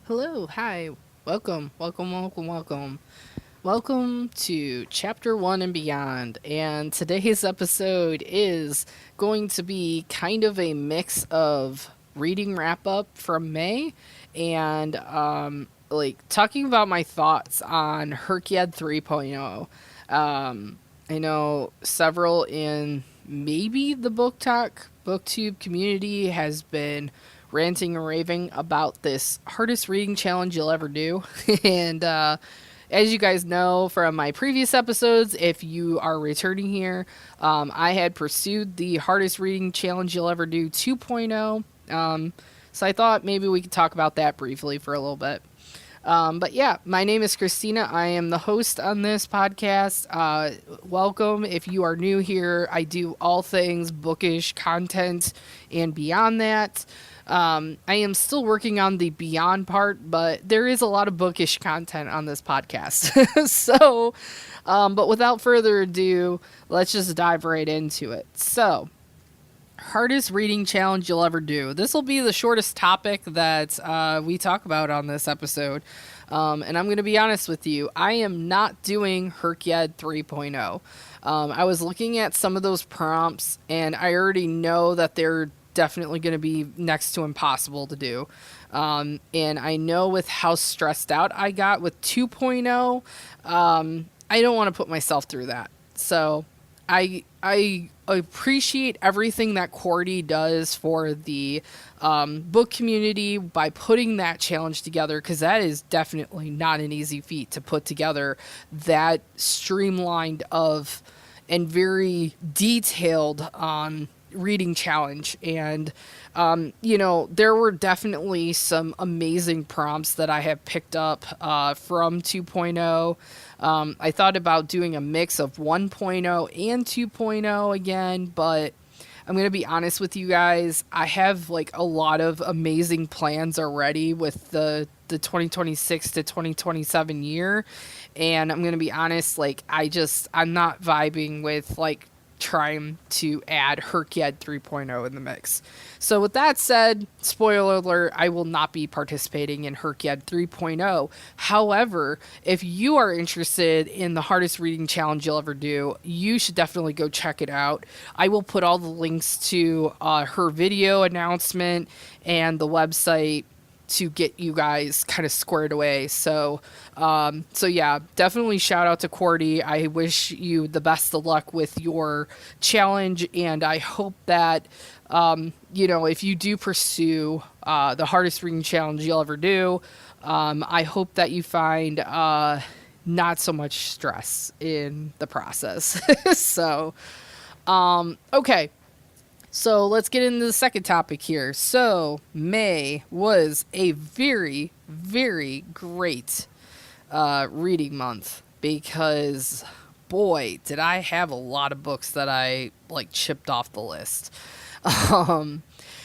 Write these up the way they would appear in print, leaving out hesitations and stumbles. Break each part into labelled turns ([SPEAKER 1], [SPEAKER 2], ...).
[SPEAKER 1] Hello, hi, welcome. Welcome to Chapter 1 and Beyond. And today's episode is going to be kind of a mix of reading wrap up from May and talking about my thoughts on HRCYED 3.0. I know several in maybe the booktube community has been ranting and raving about this hardest reading challenge you'll ever do. and as you guys know from my previous episodes, if you are returning here, I had pursued the hardest reading challenge you'll ever do 2.0. So I thought maybe we could talk about that briefly for a little bit. But yeah, my name is Christina. I am the host on this podcast. Welcome. If you are new here, I do all things bookish content and beyond that. I am still working on the beyond part, but there is a lot of bookish content on this podcast. But without further ado, let's just dive right into it. So, hardest reading challenge you'll ever do. This will be the shortest topic that we talk about on this episode. And I'm going to be honest with you, I am not doing HRCYED 3.0. I was looking at some of those prompts, and I already know that they're definitely going to be next to impossible to do. And I know with how stressed out I got with 2.0, I don't want to put myself through that. So I appreciate everything that Qwordy does for the book community by putting that challenge together, because that is definitely not an easy feat to put together that streamlined of and very detailed reading challenge. And there were definitely some amazing prompts that I have picked up from 2.0. I thought about doing a mix of 1.0 and 2.0 again, but I'm going to be honest with you guys, I have like a lot of amazing plans already with the 2026 to 2027 year. And I'm going to be honest, I'm not vibing with trying to add HRCYED 3.0 in the mix. So with that said, spoiler alert, I will not be participating in HRCYED 3.0. However, if you are interested in the hardest reading challenge you'll ever do, you should definitely go check it out. I will put all the links to her video announcement and the website to get you guys kind of squared away. So yeah, definitely shout out to Qwordy. I wish you the best of luck with your challenge, and I hope that if you do pursue the hardest reading challenge you'll ever do, I hope that you find not so much stress in the process. Okay. So let's get into the second topic here. So May was a very, very great reading month because, boy, did I have a lot of books that I chipped off the list.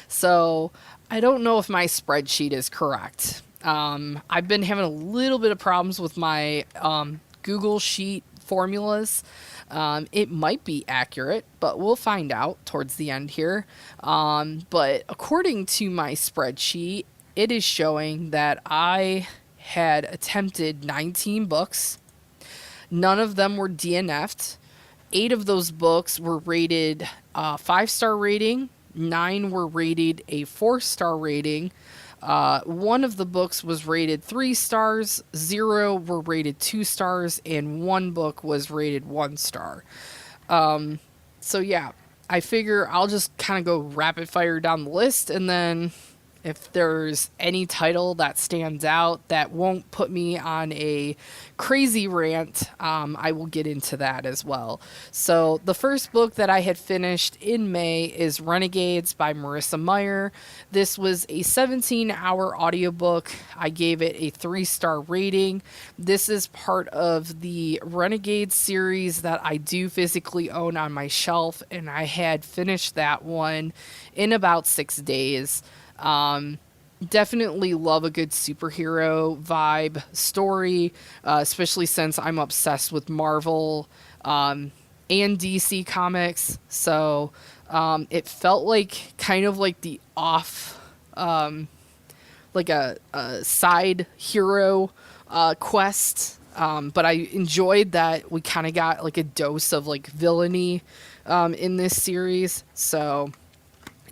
[SPEAKER 1] So I don't know if my spreadsheet is correct. I've been having a little bit of problems with my Google Sheet formulas. It might be accurate, but we'll find out towards the end here. But according to my spreadsheet, it is showing that I had attempted 19 books. None of them were DNF'd. 8 of those books were rated 5-star rating. 9 were rated a 4-star rating. One of the books was rated 3 stars, 0 were rated 2 stars, and 1 book was rated 1 star. So yeah, I figure I'll just kind of go rapid fire down the list, and then if there's any title that stands out that won't put me on a crazy rant, I will get into that as well. So the first book that I had finished in May is Renegades by Marissa Meyer. This was a 17-hour audiobook. I gave it a 3-star rating. This is part of the Renegades series that I do physically own on my shelf, and I had finished that one in about 6 days. Definitely love a good superhero vibe story, especially since I'm obsessed with Marvel and DC comics. So it felt like kind of like the a side hero quest. But I enjoyed that we kind of got like a dose of like villainy in this series. So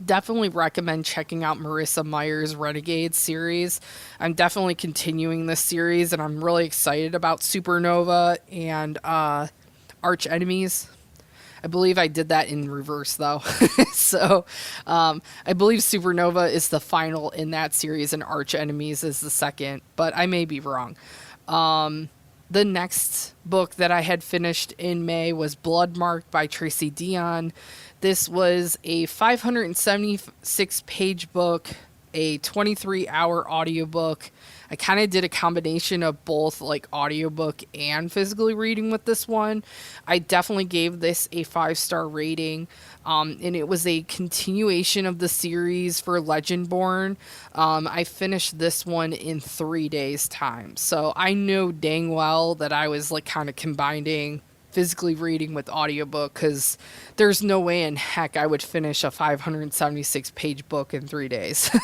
[SPEAKER 1] definitely recommend checking out Marissa Meyer's Renegade series. I'm definitely continuing this series, and I'm really excited about Supernova and Arch Enemies. I believe I did that in reverse though. So I believe Supernova is the final in that series and Arch Enemies is the second, but I may be wrong. The next book that I had finished in May was Bloodmarked by Tracy Dion. This was a 576 page book, a 23-hour audiobook. I kind of did a combination of both like audiobook and physically reading with this one. I definitely gave this a 5-star rating. And it was a continuation of the series for Legendborn. I finished this one in 3 days time. So I know dang well that I was like kind of combining physically reading with audiobook, because there's no way in heck I would finish a 576 page book in 3 days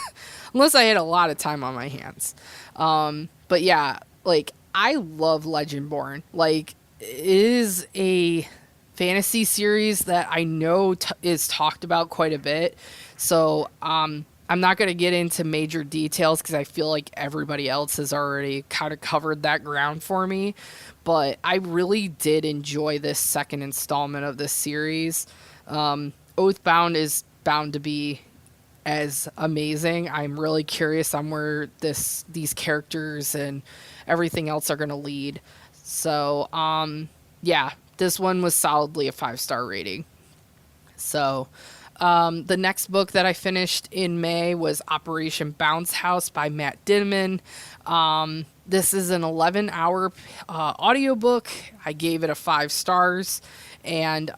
[SPEAKER 1] unless I had a lot of time on my hands. But yeah, like I love Legendborn. Like it is a fantasy series that I know is talked about quite a bit. So I'm not going to get into major details because I feel like everybody else has already kind of covered that ground for me. But I really did enjoy this second installment of this series. Oathbound is bound to be as amazing. I'm really curious on where these characters and everything else are going to lead. So, yeah, this one was solidly a 5-star rating. So, the next book that I finished in May was Operation Bounce House by Matt Dinman. This is an 11-hour audiobook. I gave it a 5 stars. And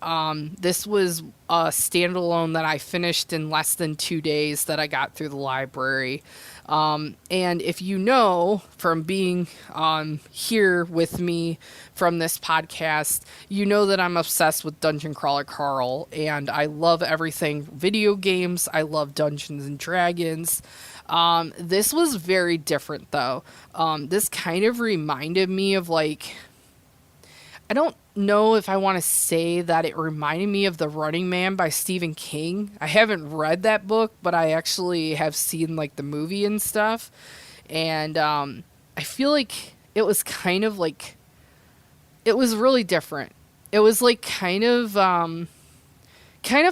[SPEAKER 1] this was a standalone that I finished in less than 2 days that I got through the library. And if you know from being here with me from this podcast, you know that I'm obsessed with Dungeon Crawler Carl, and I love everything video games. I love Dungeons and Dragons. This was very different though. This kind of reminded me of like, I don't know if I want to say that it reminded me of The Running Man by Stephen King. I haven't read that book, but I actually have seen like the movie and stuff. And I feel like it was kind of like, it was really different. It was like kind of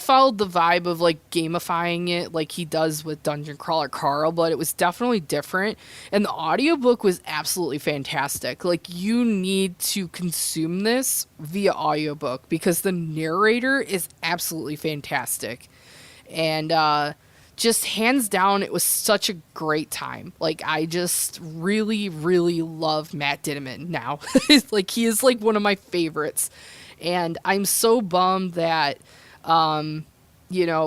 [SPEAKER 1] followed the vibe of like gamifying it like he does with Dungeon Crawler Carl, but it was definitely different. And the audiobook was absolutely fantastic. Like you need to consume this via audiobook because the narrator is absolutely fantastic. And just hands down, it was such a great time. Like I just really, really love Matt Dinman now. Like he is like one of my favorites. And I'm so bummed that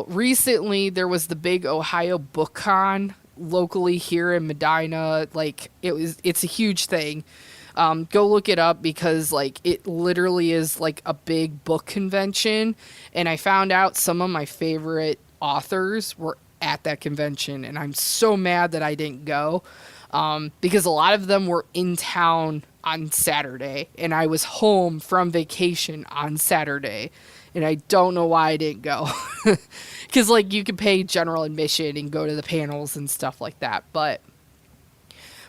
[SPEAKER 1] recently there was the big Ohio Book Con locally here in Medina. Like it's a huge thing. Go look it up because like it literally is like a big book convention. And I found out some of my favorite authors were at that convention, and I'm so mad that I didn't go. Because a lot of them were in town on Saturday and I was home from vacation on Saturday. And I don't know why I didn't go. Because, like, you can pay general admission and go to the panels and stuff like that. But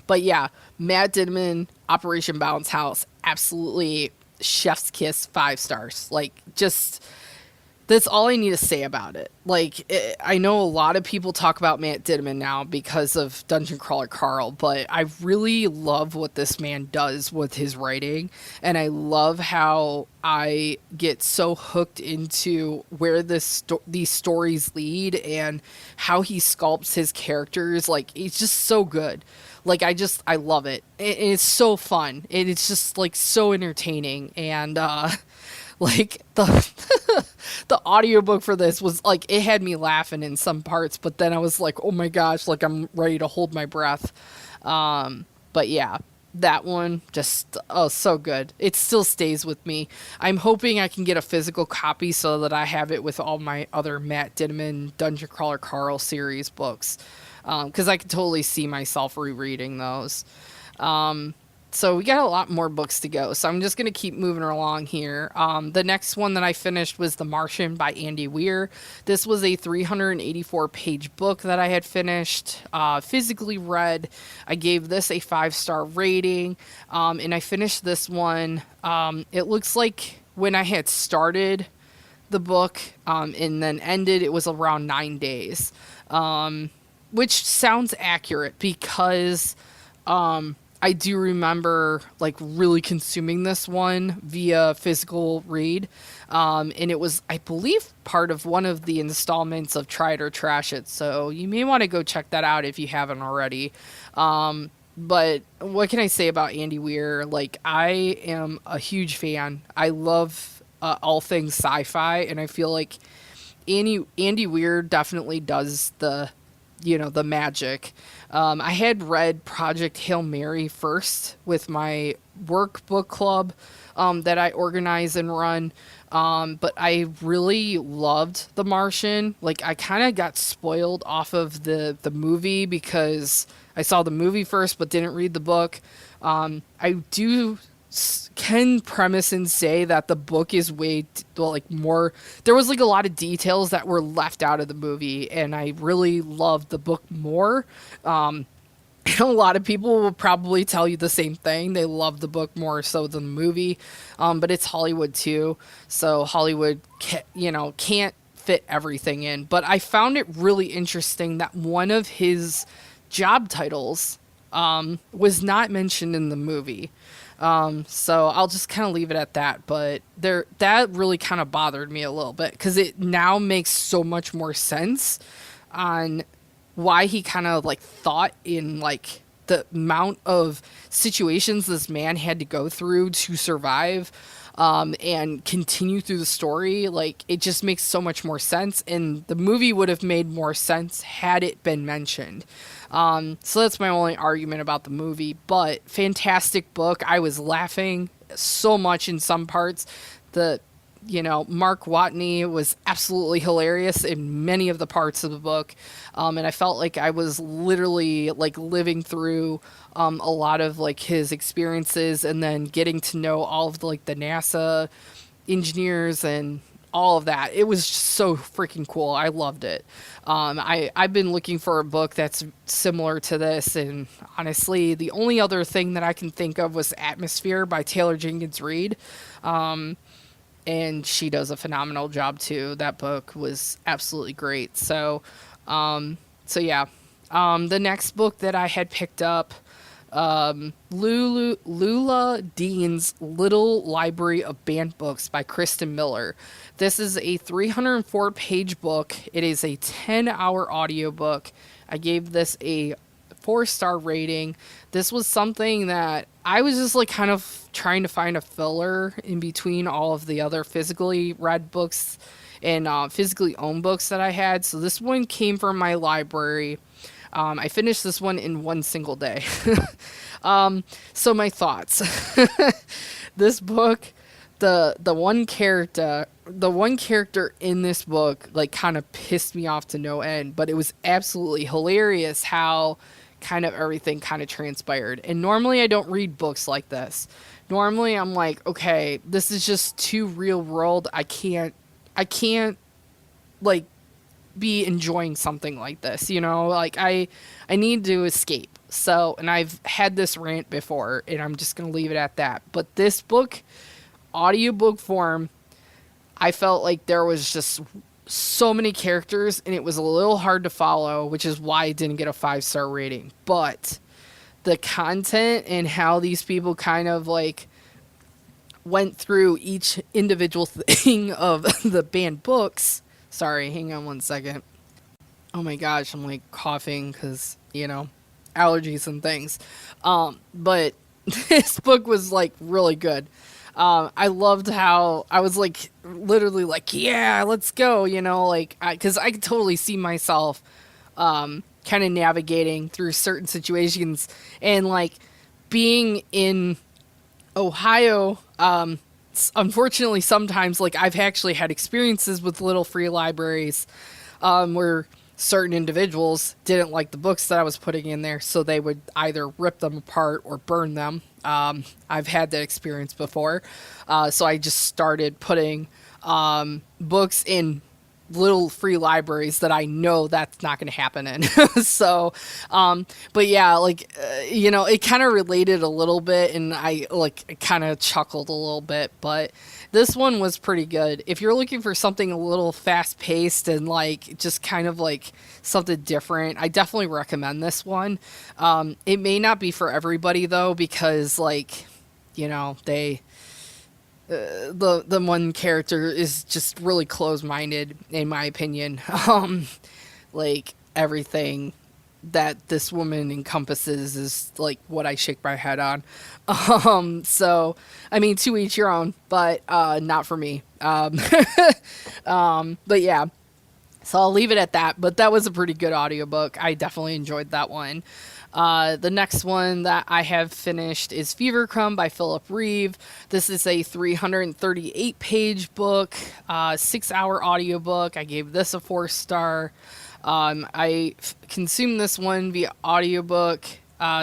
[SPEAKER 1] yeah, Matt Dinman, Operation Bounce House, absolutely chef's kiss, 5 stars. Like, just, that's all I need to say about it. Like, I know a lot of people talk about Matt Dinman now because of Dungeon Crawler Carl, but I really love what this man does with his writing, and I love how I get so hooked into where these stories lead and how he sculpts his characters. Like, it's just so good. Like, I love it. And it's so fun. And it's just, like, so entertaining. And, like the audiobook for this was like, it had me laughing in some parts, but then I was like, oh my gosh, like I'm ready to hold my breath. But yeah, that one just, oh, so good. It still stays with me. I'm hoping I can get a physical copy so that I have it with all my other Matt Dinman Dungeon Crawler Carl series books. because I could totally see myself rereading those. So we got a lot more books to go. So I'm just going to keep moving along here. The next one that I finished was The Martian by Andy Weir. This was a 384-page book that I had finished, physically read. I gave this a 5-star rating, and I finished this one. It looks like when I had started the book and then ended, it was around 9 days, which sounds accurate because I do remember like really consuming this one via physical read. And it was, I believe, part of one of the installments of Try It or Trash It. So you may want to go check that out if you haven't already. But what can I say about Andy Weir? Like, I am a huge fan. I love all things sci-fi, and I feel like Andy Weir definitely does the magic. I had read Project Hail Mary first with my work book club that I organize and run. But I really loved The Martian. Like, I kind of got spoiled off of the movie because I saw the movie first but didn't read the book. Can premise and say that the book is way more. There was like a lot of details that were left out of the movie, and I really loved the book more. A lot of people will probably tell you the same thing. They love the book more so than the movie, but it's Hollywood too, so Hollywood can't fit everything in. But I found it really interesting that one of his job titles was not mentioned in the movie. So I'll just kind of leave it at that. But that really kind of bothered me a little bit because it now makes so much more sense on why he kind of like thought in like the amount of situations this man had to go through to survive, and continue through the story. Like, it just makes so much more sense, and the movie would have made more sense had it been mentioned. So that's my only argument about the movie, but fantastic book. I was laughing so much in some parts. Mark Watney was absolutely hilarious in many of the parts of the book. And I felt like I was literally like living through a lot of like his experiences, and then getting to know all of the NASA engineers and all of that. It was just so freaking cool. I loved it. I've been looking for a book that's similar to this, and honestly, the only other thing that I can think of was Atmosphere by Taylor Jenkins Reid. And she does a phenomenal job too. That book was absolutely great. So yeah. The next book that I had picked up, Lula Dean's Little Library of Banned Books by Kristen Miller. This is a 304-page book. It is a 10-hour audiobook. I gave this a 4-star rating. This was something that I was just like kind of trying to find a filler in between all of the other physically read books and physically owned books that I had. So this one came from my library. I finished this one in one single day. So my thoughts. This book, the one character in this book like kind of pissed me off to no end, but it was absolutely hilarious how kind of everything kind of transpired. And normally I don't read books like this. Normally I'm like, okay, this is just too real world. I can't like be enjoying something like this, like I need to escape. So, and I've had this rant before, and I'm just going to leave it at that. But this book, audiobook form, I felt like there was just so many characters, and it was a little hard to follow, which is why I didn't get a 5-star rating. But the content and how these people kind of like went through each individual thing of the banned books. Sorry, hang on one second. Oh my gosh, I'm like coughing because, allergies and things. But this book was like really good. I loved how I was like literally like, yeah, let's go, because I could totally see myself kind of navigating through certain situations, and like being in Ohio. Unfortunately, sometimes like I've actually had experiences with little free libraries where certain individuals didn't like the books that I was putting in there, so they would either rip them apart or burn them. I've had that experience before. So I just started putting books in little free libraries that I know that's not going to happen in. So, but yeah, like, it kind of related a little bit, and I like kind of chuckled a little bit, but this one was pretty good. If you're looking for something a little fast paced and like just kind of like something different, I definitely recommend this one. It may not be for everybody though, because like, they, the one character is just really close-minded in my opinion. Like everything that this woman encompasses is like what I shake my head on. So I mean, to each your own, but not for me. But yeah, so I'll leave it at that. But that was a pretty good audiobook. I definitely enjoyed that one. The next one that I have finished is Fever Crumb by Philip Reeve. This is a 338-page book, 6-hour audiobook. I gave this a 4-star. I consumed this one via audiobook.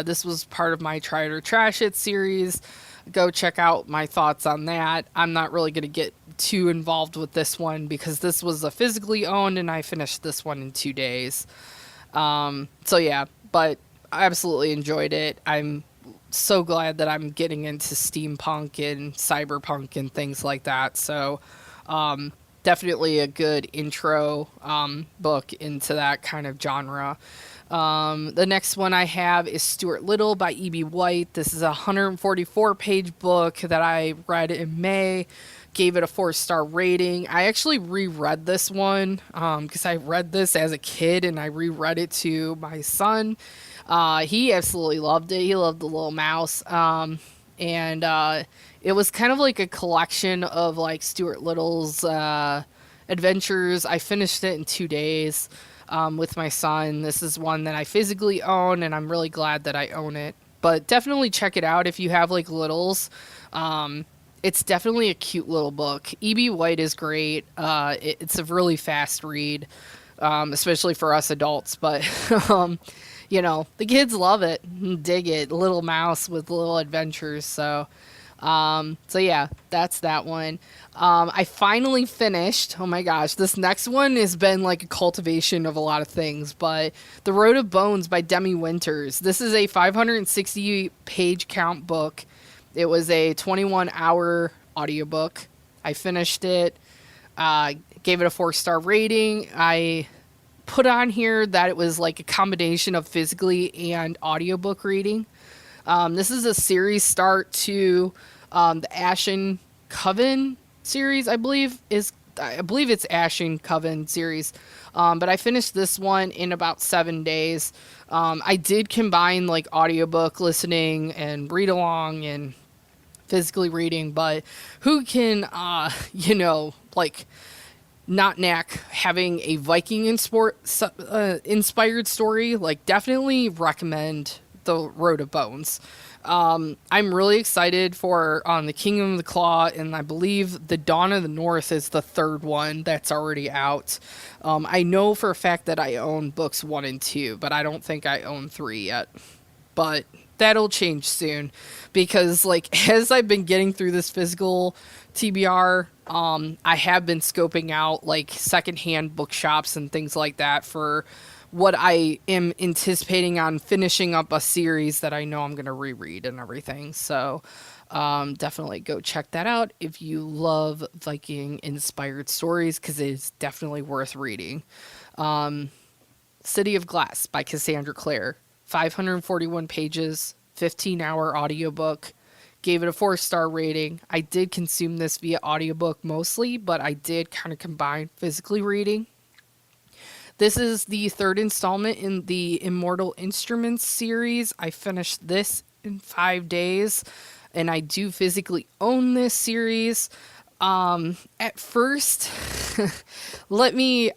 [SPEAKER 1] This was part of my Try It or Trash It series. Go check out my thoughts on that. I'm not really going to get too involved with this one because this was a physically owned and I finished this one in 2 days. So yeah, but I absolutely enjoyed it. I'm so glad that I'm getting into steampunk and cyberpunk and things like that. So, definitely a good intro book into that kind of genre. The next one I have is Stuart Little by E.B. White. This is a 144-page book that I read in May. Gave it a 4-star rating. I actually reread this one because I read this as a kid and I reread it to my son. He absolutely loved it. He loved the little mouse. And it was kind of like a collection of like Stuart Little's adventures. I finished it in 2 days with my son. This is one that I physically own, and I'm really glad that I own it. But definitely check it out if you have like littles. It's definitely a cute little book. E.B. White is great. It's a really fast read, especially for us adults. But, the kids love it and dig it. Little mouse with little adventures. So yeah, that's that one. I finally finished. Oh my gosh, this next one has been like a cultivation of a lot of things, but The Road of Bones by Demi Winters. This is a 560 page count book. It was a 21-hour audiobook. I finished it, gave it a 4-star rating. I put on here that it was like a combination of physically and audiobook reading. This is a series start to the Ashen Coven series, I believe it's Ashen Coven series. But I finished this one in about 7 days. I did combine like audiobook listening and read along and physically reading, but who can, like not knack having a Viking inspired story? Like definitely recommend The Road of Bones. I'm really excited for The Kingdom of the Claw, and I believe The Dawn of the North is the third one that's already out. I know for a fact that I own books 1 and 2, but I don't think I own 3 yet. But that'll change soon, because like as I've been getting through this physical TBR, I have been scoping out like secondhand bookshops and things like that for what I am anticipating on finishing up a series that I know I'm going to reread and everything. So definitely go check that out if you love Viking inspired stories, because it is definitely worth reading. City of Glass by Cassandra Clare, 541 pages, 15-hour audiobook. Gave it a 4-star rating. I did consume this via audiobook mostly, but I did kind of combine physically reading. This is the third installment in the Immortal Instruments series. I finished this in 5 days, and I do physically own this series. At first, let me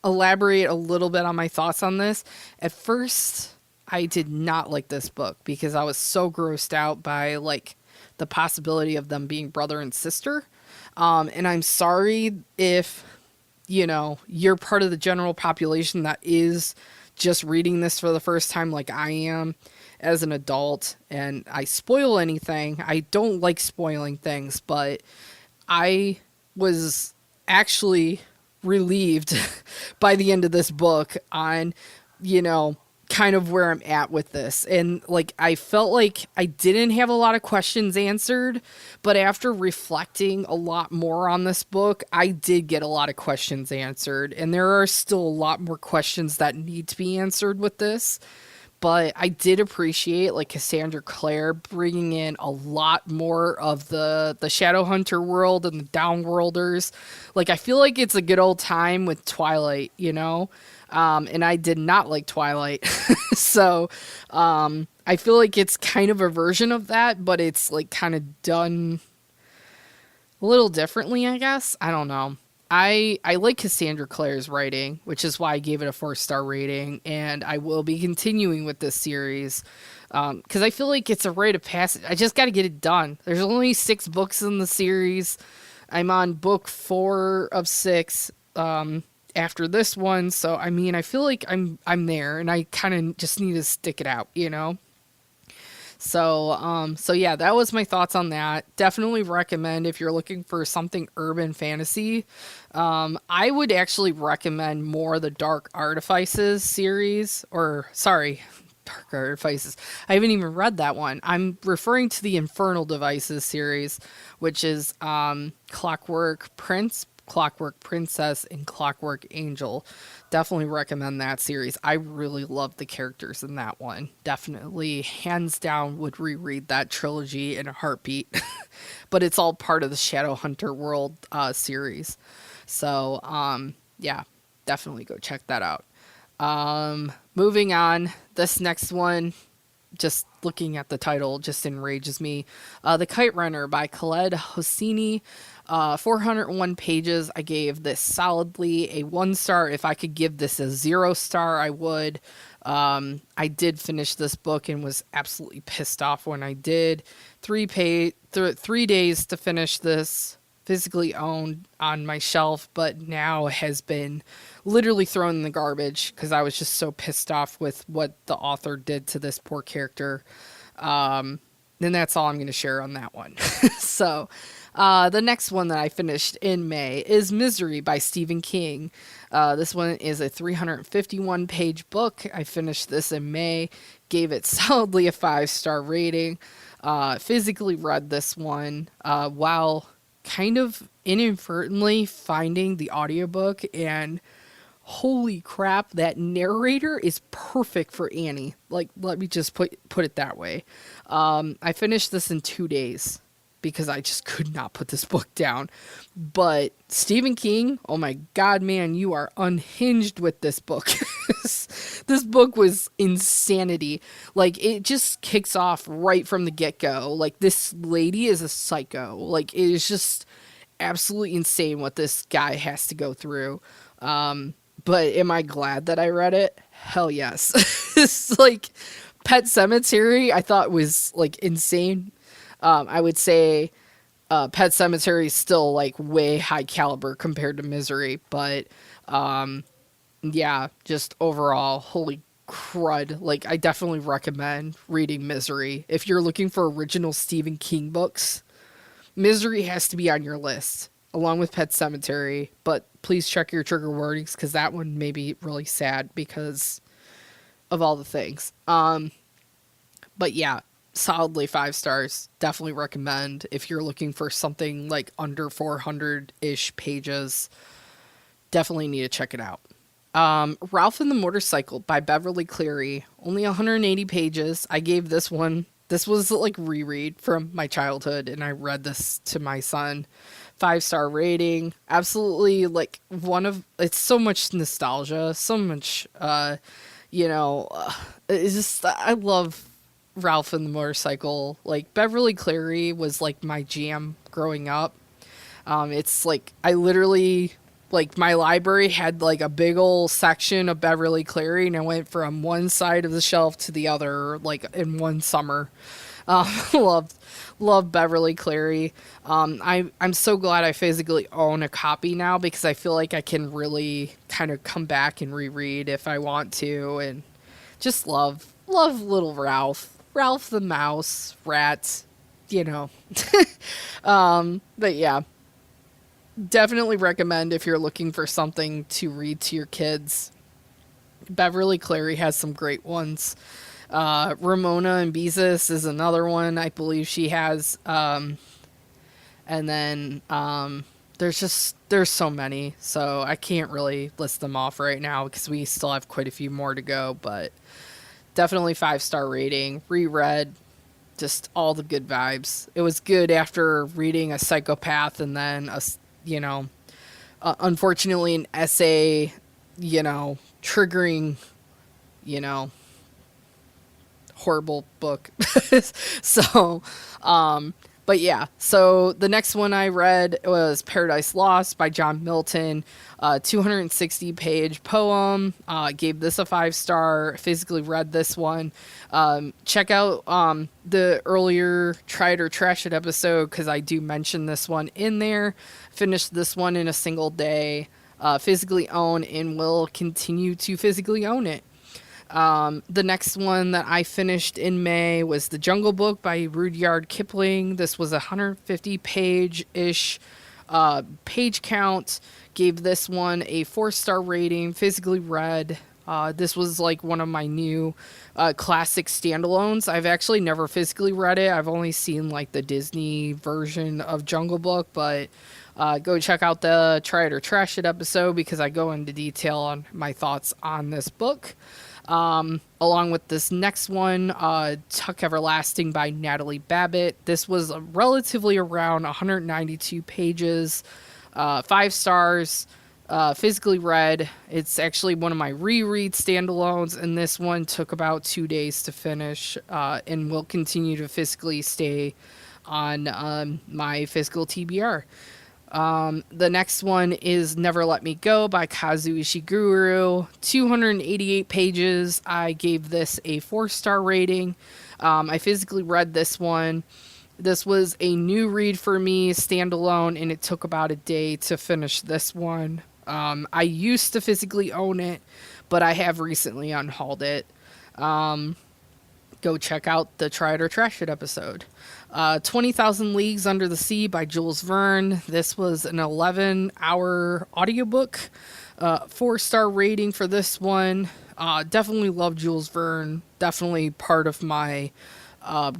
[SPEAKER 1] elaborate a little bit on my thoughts on this. At first, I did not like this book because I was so grossed out by like the possibility of them being brother and sister. And I'm sorry if you're part of the general population that is just reading this for the first time, like I am as an adult, and I spoil anything. I don't like spoiling things, but I was actually relieved by the end of this book on, you know, kind of where I'm at with this. And like, I felt like I didn't have a lot of questions answered, but after reflecting a lot more on this book, I did get a lot of questions answered. And there are still a lot more questions that need to be answered with this. But I did appreciate like Cassandra Clare bringing in a lot more of the Shadowhunter world and the Downworlders. Like I feel like it's a good old time with Twilight, and I did not like Twilight, so I feel like it's kind of a version of that, but it's like kind of done a little differently, I guess. I don't know. I like Cassandra Clare's writing, which is why I gave it a 4-star rating, and I will be continuing with this series because I feel like it's a rite of passage. I just got to get it done. There's only 6 books in the series. I'm on book 4 of 6 after this one, so I mean, I feel like I'm there, and I kind of just need to stick it out. So yeah, that was my thoughts on that. Definitely recommend if you're looking for something urban fantasy. I would actually recommend more the Dark Artifices series, or sorry, Dark Artifices. I haven't even read that one. I'm referring to the Infernal Devices series, which is Clockwork Prince, Clockwork Princess, and Clockwork Angel. Definitely recommend that series. I really love the characters in that one. Definitely, hands down, would reread that trilogy in a heartbeat. But it's all part of the Shadowhunter world series. So, yeah, definitely go check that out. Moving on, this next one, just looking at the title, just enrages me. The Kite Runner by Khaled Hosseini. 401 pages. I gave this solidly a 1-star. If I could give this a 0-star, I would. I did finish this book and was absolutely pissed off when I did. 3 days to finish this, physically owned on my shelf, but now has been literally thrown in the garbage because I was just so pissed off with what the author did to this poor character. Then that's all I'm going to share on that one. So, the next one that I finished in May is Misery by Stephen King. This one is a 351-page book. I finished this in May, gave it solidly a 5-star rating. Physically read this one while kind of inadvertently finding the audiobook, and holy crap, that narrator is perfect for Annie. Like, let me just put it that way. I finished this in 2 days because I just could not put this book down. But Stephen King, oh my god, man, you are unhinged with this book. This book was insanity. Like, it just kicks off right from the get-go. Like, this lady is a psycho. Like, it is just absolutely insane what this guy has to go through. But am I glad that I read it? Hell yes. It's like Pet Sematary, I thought was like insane. I would say Pet Sematary is still like way high caliber compared to Misery, but yeah, just overall, holy crud. Like, I definitely recommend reading Misery. If you're looking for original Stephen King books, Misery has to be on your list, along with Pet Sematary, but please check your trigger warnings because that one may be really sad because of all the things. But yeah, solidly 5 stars. Definitely recommend if you're looking for something like under 400-ish pages. Definitely need to check it out. Ralph and the Motorcycle by Beverly Cleary. Only 180 pages. I gave this one. This was like reread from my childhood, and I read this to my son. 5-star rating. Absolutely, like, it's so much nostalgia, so much, it's just, I love Ralph and the Motorcycle. Like, Beverly Cleary was like my jam growing up. It's like, I literally like my library had like a big old section of Beverly Cleary, and I went from one side of the shelf to the other like in one summer. Loved love Beverly Cleary. I'm so glad I physically own a copy now because I feel like I can really kind of come back and reread if I want to, and just love little Ralph the mouse, rat, you know. But yeah, definitely recommend if you're looking for something to read to your kids. Beverly Cleary has some great ones. Ramona and Beezus is another one I believe she has. And then there's so many, so I can't really list them off right now because we still have quite a few more to go. But definitely 5-star rating. Reread, just all the good vibes. It was good after reading a psychopath and then unfortunately an essay, triggering, you know, horrible book. So, but yeah, so the next one I read was Paradise Lost by John Milton, 260 page poem. Gave this a 5-star, physically read this one. Check out the earlier Try It or Trash It episode because I do mention this one in there. Finished this one in a single day. Physically own and will continue to physically own it. The next one that I finished in May was The Jungle Book by Rudyard Kipling. This was 150 page-ish page count. Gave this one a 4-star rating, physically read. This was like one of my new classic standalones. I've actually never physically read it. I've only seen like the Disney version of Jungle Book, but go check out the Try It or Trash It episode because I go into detail on my thoughts on this book. Along with this next one, Tuck Everlasting by Natalie Babbitt. This was relatively around 192 pages, 5 stars, physically read. It's actually one of my reread standalones, and this one took about 2 days to finish, and will continue to physically stay on my physical TBR. The next one is Never Let Me Go by Kazuo Ishiguro. 288 pages. I gave this a 4-star rating. I physically read this one. This was a new read for me, standalone, and it took about a day to finish this one. I used to physically own it, but I have recently unhauled it. Go check out the Try It or Trash It episode. 20,000 Leagues Under the Sea by Jules Verne. This was an 11-hour audiobook. 4-star rating for this one. Definitely love Jules Verne. Definitely part of my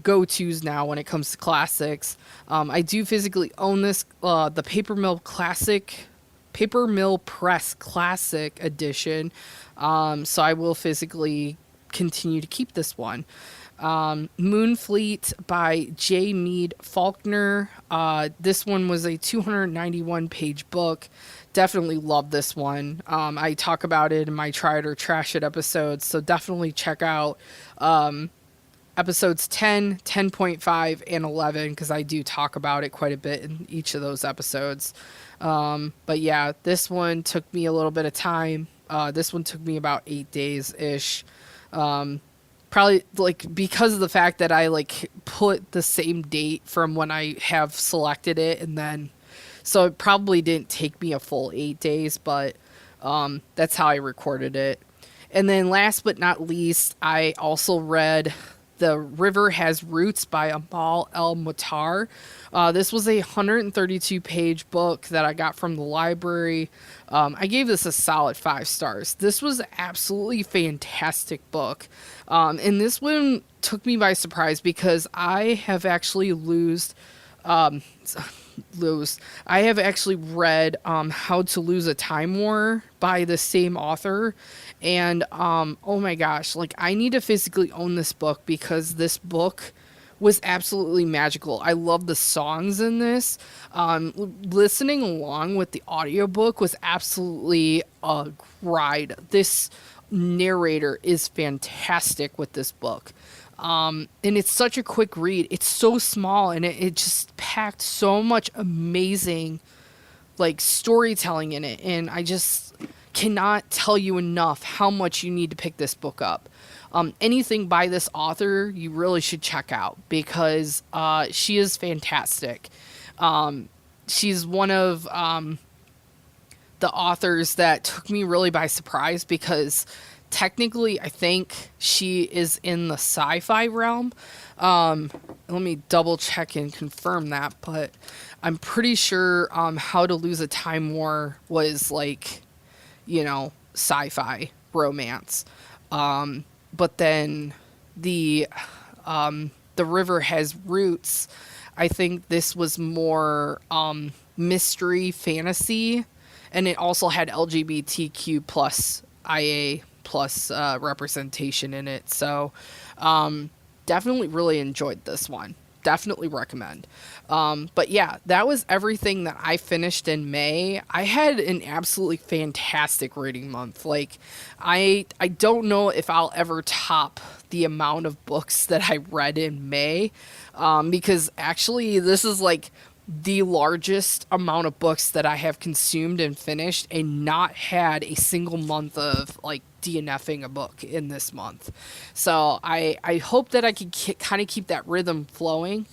[SPEAKER 1] go-tos now when it comes to classics. I do physically own this, the Paper Mill Press Classic Edition. So I will physically continue to keep this one. Moonfleet by J. Mead Faulkner. This one was a 291 page book. Definitely love this one. I talk about it in my Try It or Trash It episodes, so definitely check out episodes 10, 10.5, and 11 because I do talk about it quite a bit in each of those episodes. But yeah, this one took me a little bit of time. This one took me about 8 days-ish. Probably like because of the fact that I like put the same date from when I have selected it, and then so it probably didn't take me a full 8 days, but that's how I recorded it. And then last but not least, I also read The River Has Roots by Amal El-Mutar. This was a 132 page book that I got from the library. I gave this a solid 5 stars. This was absolutely fantastic book. And this one took me by surprise because I have actually I have actually read How to Lose a Time War by the same author. And oh my gosh, like I need to physically own this book because this book was absolutely magical. I love the songs in this. Listening along with the audiobook was absolutely a ride. This narrator is fantastic with this book. And it's such a quick read. It's so small and it just packed so much amazing like storytelling in it, and I just cannot tell you enough how much you need to pick this book up. Anything by this author you really should check out, because she is fantastic. She's one of the authors that took me really by surprise, because technically I think she is in the sci-fi realm. Let me double check and confirm that, but I'm pretty sure How to Lose a Time War was like, sci-fi romance. But then the River Has Roots, I think this was more mystery fantasy, and it also had LGBTQ plus IA plus representation in it. So definitely really enjoyed this one. Definitely recommend. But yeah, that was everything that I finished in May. I had an absolutely fantastic reading month. Like, I don't know if I'll ever top the amount of books that I read in May, because actually this is like the largest amount of books that I have consumed and finished, and not had a single month of like DNFing a book in this month. So I hope that I can kind of keep that rhythm flowing.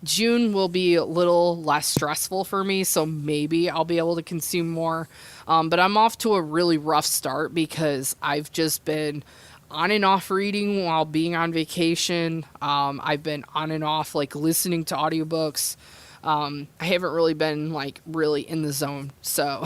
[SPEAKER 1] June will be a little less stressful for me, so maybe I'll be able to consume more. But I'm off to a really rough start, because I've just been on and off reading while being on vacation. I've been on and off like listening to audiobooks. I haven't really been like really in the zone. So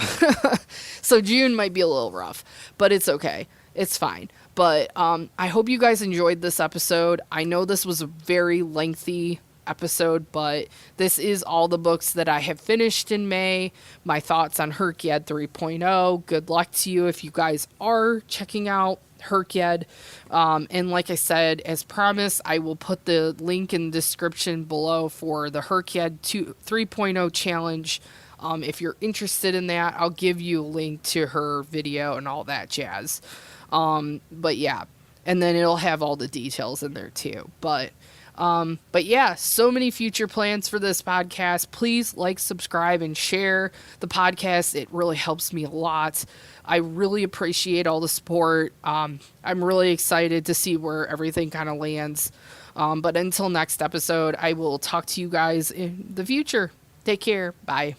[SPEAKER 1] so June might be a little rough, but it's okay. It's fine. But I hope you guys enjoyed this episode. I know this was a very lengthy episode, but this is all the books that I have finished in May. My thoughts on HRCYED 3.0. Good luck to you if you guys are checking out HRCYED. And like I said, as promised, I will put the link in the description below for the HRCYED 3.0 challenge. If you're interested in that, I'll give you a link to her video and all that jazz. But yeah, and then it'll have all the details in there too. But yeah, so many future plans for this podcast. Please like, subscribe, and share the podcast. It really helps me a lot. I really appreciate all the support. I'm really excited to see where everything kind of lands. But until next episode, I will talk to you guys in the future. Take care. Bye.